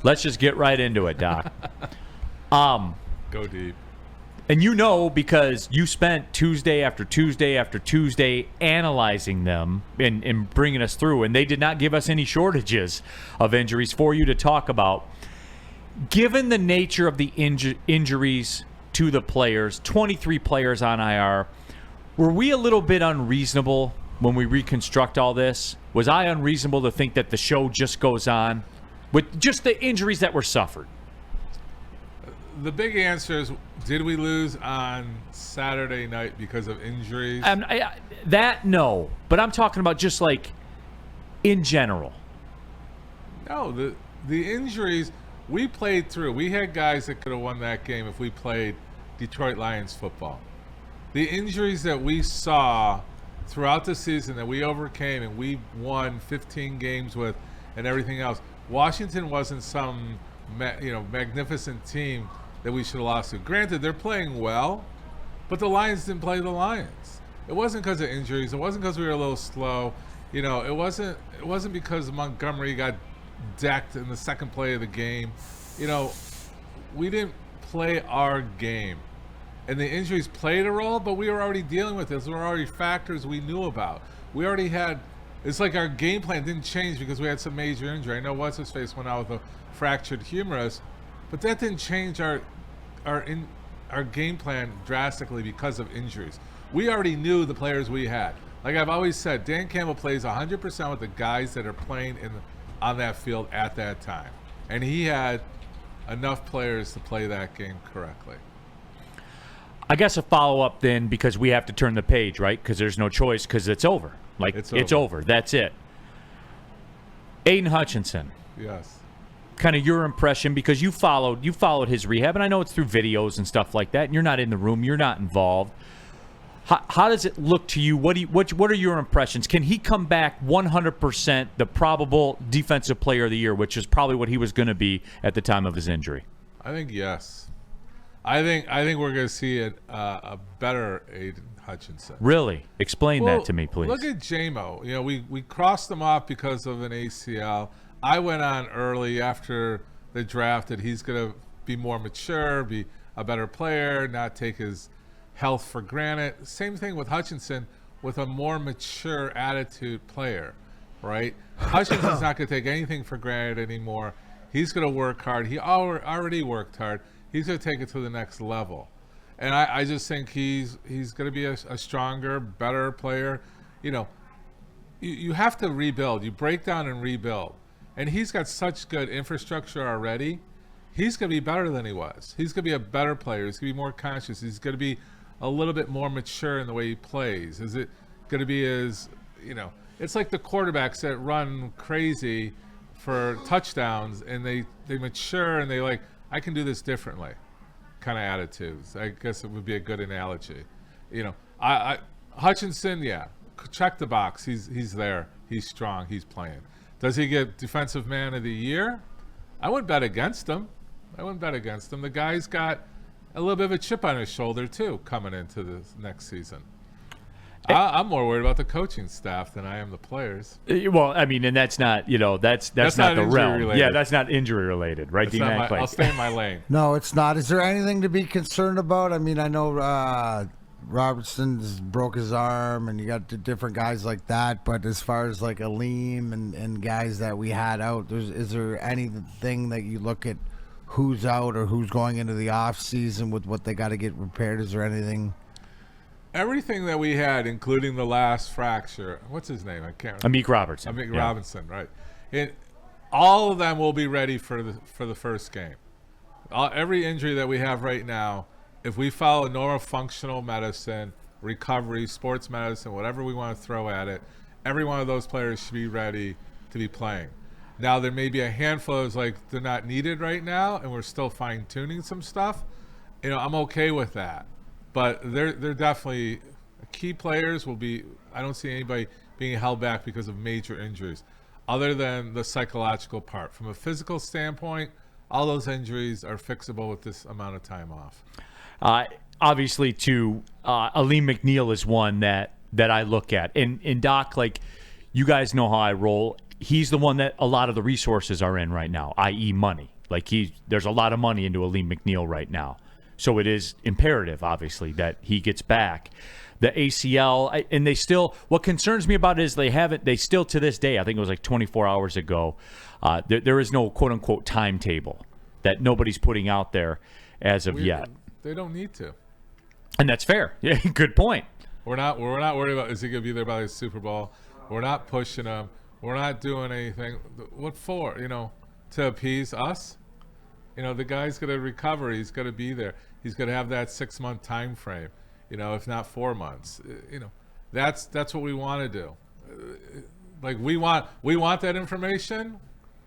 Let's just get right into it, Doc. Go deep. And you know, because you spent Tuesday after Tuesday after Tuesday analyzing them and bringing us through, and they did not give us any shortages of injuries for you to talk about. Given the nature of the injuries to the players, 23 players on IR, were we a little bit unreasonable when we reconstruct all this? Was I unreasonable to think that the show just goes on with just the injuries that were suffered? The big answer is, did we lose on Saturday night because of injuries? No. But I'm talking about just like in general. No, the injuries we played through. We had guys that could have won that game if we played Detroit Lions football. The injuries that we saw throughout the season that we overcame and we won 15 games with and everything else. Washington wasn't some magnificent team that we should have lost to. Granted, they're playing well, but the Lions didn't play the Lions. It wasn't because of injuries. It wasn't because we were a little slow. It wasn't because Montgomery got decked in the second play of the game. We didn't play our game. And the injuries played a role, but we were already dealing with this. There were already factors we knew about. We already had – it's like our game plan didn't change because we had some major injury. I know what's-his-face went out with a fractured humerus, but that didn't change our game plan drastically because of injuries. We already knew the players we had. Like I've always said, Dan Campbell plays 100% with the guys that are playing on that field at that time. And he had enough players to play that game correctly. I guess a follow-up then, because we have to turn the page, right? Because there's no choice, because it's over. It's over. That's it. Aidan Hutchinson. Yes. Kind of your impression, because you followed his rehab, and I know it's through videos and stuff like that, and you're not in the room, you're not involved. How does it look to you? What are your impressions? Can he come back 100% the probable defensive player of the year, which is probably what he was going to be at the time of his injury? I think yes. I think we're going to see a better Aidan Hutchinson. Really? Explain that to me, please. Look at J-Mo. We crossed him off because of an ACL. I went on early after the draft that he's going to be more mature, be a better player, not take his health for granted. Same thing with Hutchinson, with a more mature attitude player, right? Hutchinson's not going to take anything for granted anymore. He's going to work hard. He already worked hard. He's going to take it to the next level. And I just think he's going to be a stronger, better player. You have to rebuild. You break down and rebuild. And he's got such good infrastructure already. He's going to be better than he was. He's going to be a better player. He's going to be more conscious. He's going to be a little bit more mature in the way he plays. Is it going to be as, it's like the quarterbacks that run crazy for touchdowns and they mature and they I can do this differently kind of attitudes. I guess it would be a good analogy. Hutchinson, yeah, check the box. He's there. He's strong. He's playing. Does he get Defensive Man of the Year? I wouldn't bet against him. The guy's got a little bit of a chip on his shoulder, too, coming into this next season. I'm more worried about the coaching staff than I am the players. Well, I mean, and that's not, that's not the realm. Related. Yeah, that's not injury related, right? I'll stay in my lane. No, it's not. Is there anything to be concerned about? I mean, I know Robertson's broke his arm, and you got the different guys like that. But as far as like Aleem and guys that we had out, is there anything that you look at who's out or who's going into the off season with what they got to get repaired? Is there anything? Everything that we had, including the last fracture. What's his name? I can't remember. Amik Robertson. Robinson, right? All of them will be ready for the first game. Every injury that we have right now, if we follow normal functional medicine, recovery, sports medicine, whatever we want to throw at it, every one of those players should be ready to be playing. Now, there may be a handful of they're not needed right now, and we're still fine-tuning some stuff. I'm okay with that. But they're definitely key players will be – I don't see anybody being held back because of major injuries other than the psychological part. From a physical standpoint, all those injuries are fixable with this amount of time off. Obviously, too, Aleem McNeil is one that I look at. And Doc, you guys know how I roll. He's the one that a lot of the resources are in right now, i.e. money. Like there's a lot of money into Aleem McNeil right now. So it is imperative, obviously, that he gets back. The ACL, and they still, what concerns me about it is they still to this day, I think it was like 24 hours ago, there is no quote unquote timetable that nobody's putting out there as of yet. They don't need to. And that's fair. Yeah, good point. We're not worried about is he going to be there by the Super Bowl. We're not pushing him. We're not doing anything. What for? To appease us? The guy's going to recover. He's going to be there. He's going to have that 6-month time frame. If not 4 months. That's what we want to do. Like we want that information.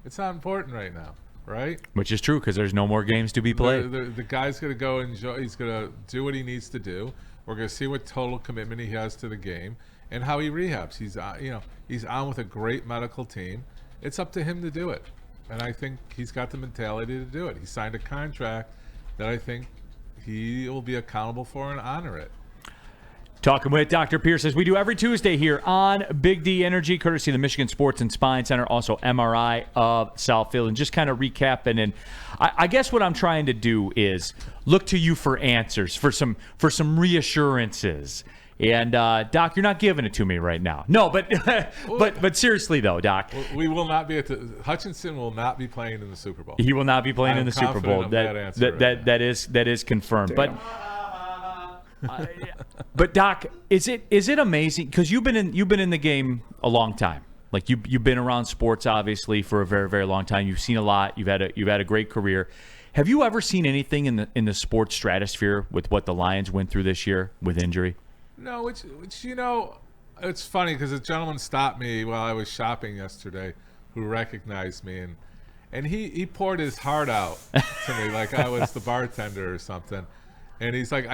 It's not important right now, right? Which is true because there's no more games to be played. The guy's going to go enjoy. He's going to do what he needs to do. We're going to see what total commitment he has to the game and how he rehabs. He's on with a great medical team. It's up to him to do it, and I think he's got the mentality to do it. He signed a contract that I think he will be accountable for and honor it. Talking with Dr. Pierce, as we do every Tuesday here on Big D Energy, courtesy of the Michigan Sports and Spine Center, also MRI of Southfield. And just kind of recapping, and I guess what I'm trying to do is look to you for answers, for some reassurances. And Doc, you're not giving it to me right now. No, but but seriously though, Doc, we will not be Hutchinson will not be playing in the Super Bowl. He will not be playing in the Super Bowl. That is confirmed. Damn. But Doc, is it amazing because you've been in the game a long time. Like you've been around sports obviously for a very, very long time. You've seen a lot. You've had a great career. Have you ever seen anything in the sports stratosphere with what the Lions went through this year with injury? No, which it's funny because a gentleman stopped me while I was shopping yesterday, who recognized me and he poured his heart out to me like I was the bartender or something, and he's like,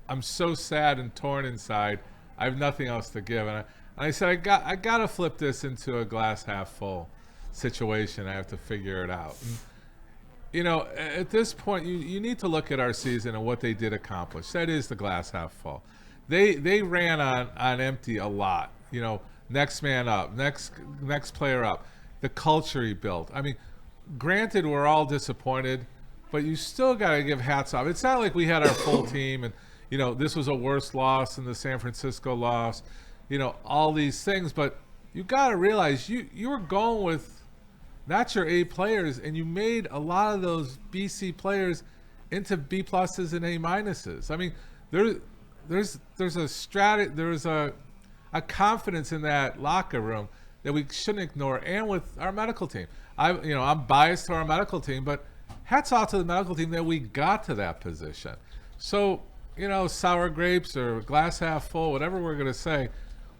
I'm so sad and torn inside. I have nothing else to give, and I said I gotta flip this into a glass half full situation. I have to figure it out. And, at this point, you need to look at our season and what they did accomplish. That is the glass half full. They ran on empty a lot. Next man up, next player up. The culture he built. I mean, granted, we're all disappointed, but you still got to give hats off. It's not like we had our full team and, this was a worse loss than the San Francisco loss, all these things. But you got to realize you were going with not your A players, and you made a lot of those BC players into B pluses and A minuses. I mean, there's a confidence in that locker room that we shouldn't ignore, and with our medical team. I'm biased to our medical team, but hats off to the medical team that we got to that position. So, sour grapes or glass half full, whatever we're going to say,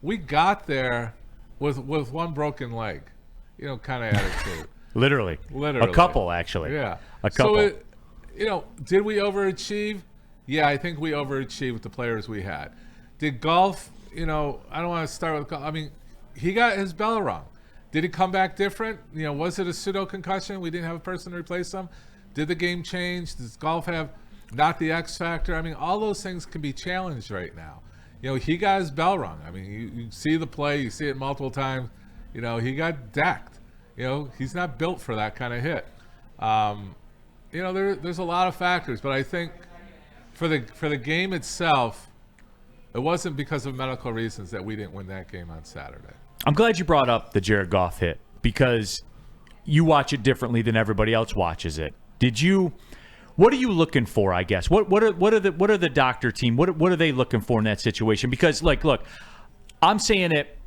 we got there with one broken leg, kind of attitude. Literally. A couple, actually. Yeah. A couple. So, did we overachieve? Yeah, I think we overachieved with the players we had. Did golf, I don't want to start with golf. I mean, he got his bell rung. Did he come back different? Was it a pseudo concussion? We didn't have a person to replace him. Did the game change? Does golf have not the X factor? I mean, all those things can be challenged right now. He got his bell rung. I mean, you see the play, you see it multiple times. He got decked. He's not built for that kind of hit. There's a lot of factors, but I think for the game itself, it wasn't because of medical reasons that we didn't win that game on Saturday. I'm glad you brought up the Jared Goff hit because you watch it differently than everybody else watches it. What are you looking for, I guess? What are the doctor team? What are they looking for in that situation? Because look, I'm saying it.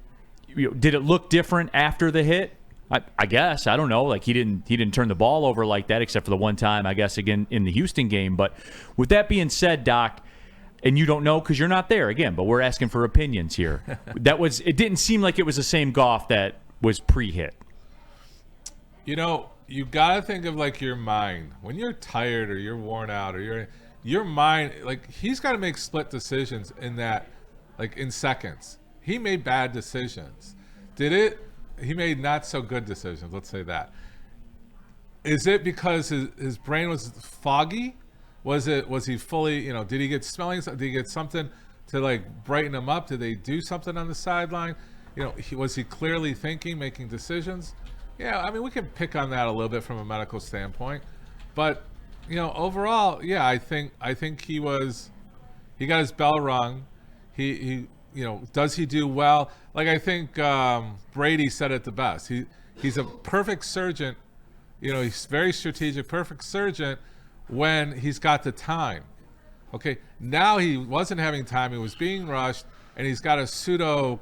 Did it look different after the hit? I guess. I don't know. Like he didn't turn the ball over like that, except for the one time, I guess, again in the Houston game. But with that being said, Doc, and you don't know because you're not there again, but we're asking for opinions here. It didn't seem like it was the same Goff that was pre-hit. You got to think of like your mind when you're tired or you're worn out or your mind, like he's got to make split decisions in that, like in seconds. He made bad decisions. He made not so good decisions. Let's say that. Is it because his brain was foggy? Was he fully, did he get smelling? Did he get something to like brighten him up? Did they do something on the sideline? Was he clearly thinking, making decisions? Yeah, I mean, we can pick on that a little bit from a medical standpoint, but overall, yeah, I think he got his bell rung. He does he do well? Like I think Brady said it the best. He's a perfect surgeon. He's very strategic, perfect surgeon when he's got the time. Okay, now he wasn't having time. He was being rushed, and he's got a pseudo,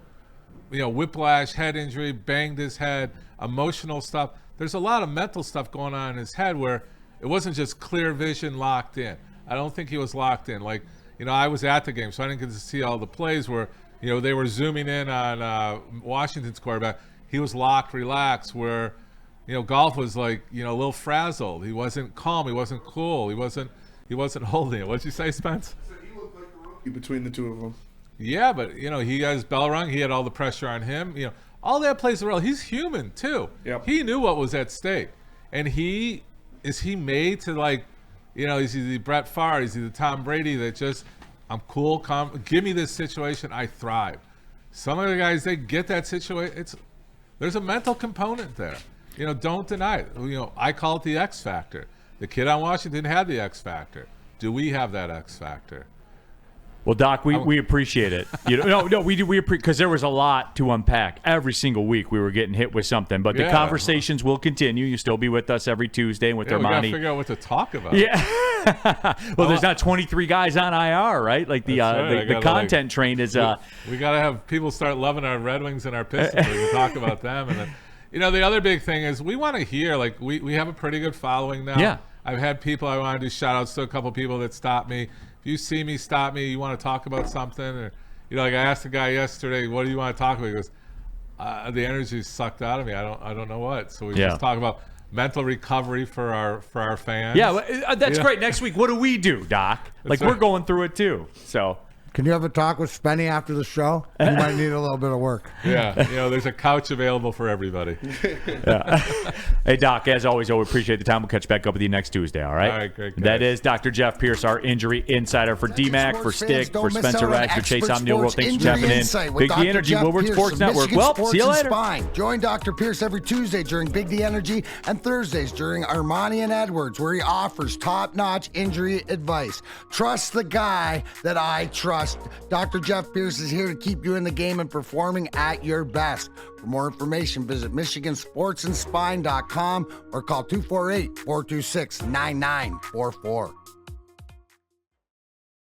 whiplash, head injury, banged his head, emotional stuff. There's a lot of mental stuff going on in his head where it wasn't just clear vision locked in. I don't think he was locked in. Like, I was at the game, so I didn't get to see all the plays where, they were zooming in on Washington's quarterback. He was locked, relaxed, where, Golf was like, a little frazzled. He wasn't calm. He wasn't cool. He wasn't holding it. What'd you say, Spence? He looked like a rookie between the two of them. Yeah, but he got his bell rung. He had all the pressure on him. All that plays a role. He's human too. Yep. He knew what was at stake, and is he made to like, is he the Brett Favre? Is he the Tom Brady that just I'm cool, calm. Give me this situation, I thrive. Some of the guys they get that situation. There's a mental component there. Don't deny it. I call it the X factor. The kid on Washington had the X factor. Do we have that X factor? Well, Doc, we appreciate it. No, we do. We appreciate because there was a lot to unpack. Every single week we were getting hit with something, but the conversations will continue. You still be with us every Tuesday with Ermanni. We got to figure out what to talk about. Yeah. Well, there's not 23 guys on IR, right? Like the content train is. We got to have people start loving our Red Wings and our Pistons. We can talk about them, and then the other big thing is we want to hear. Like we have a pretty good following now. Yeah. I've had people. I want to do shout outs to a couple people that stopped me. If you see me, stop me. You want to talk about something, or like I asked a guy yesterday, "What do you want to talk about?" He goes, "The energy's sucked out of me. I don't know what." So we just talk about mental recovery for our fans. Yeah, that's great. Next week, what do we do, Doc? Like we're going through it too. So. Can you have a talk with Spenny after the show? You might need a little bit of work. Yeah, there's a couch available for everybody. Hey, Doc, as always, we appreciate the time. We'll catch back up with you next Tuesday, all right? All right, great. That is Dr. Jeff Pierce, our injury insider for DMAC, for Stick, for Spencer Rags, for Chase Omniel World. Thanks for tapping in. Big D Energy, Woodward Sports Network. Well, see you later. Join Dr. Pierce every Tuesday during Big D Energy and Thursdays during Ermanni and Edwards, where he offers top-notch injury advice. Trust the guy that I trust. Dr. Jeff Pierce is here to keep you in the game and performing at your best. For more information, visit MichiganSportsandSpine.com or call 248-426-9944.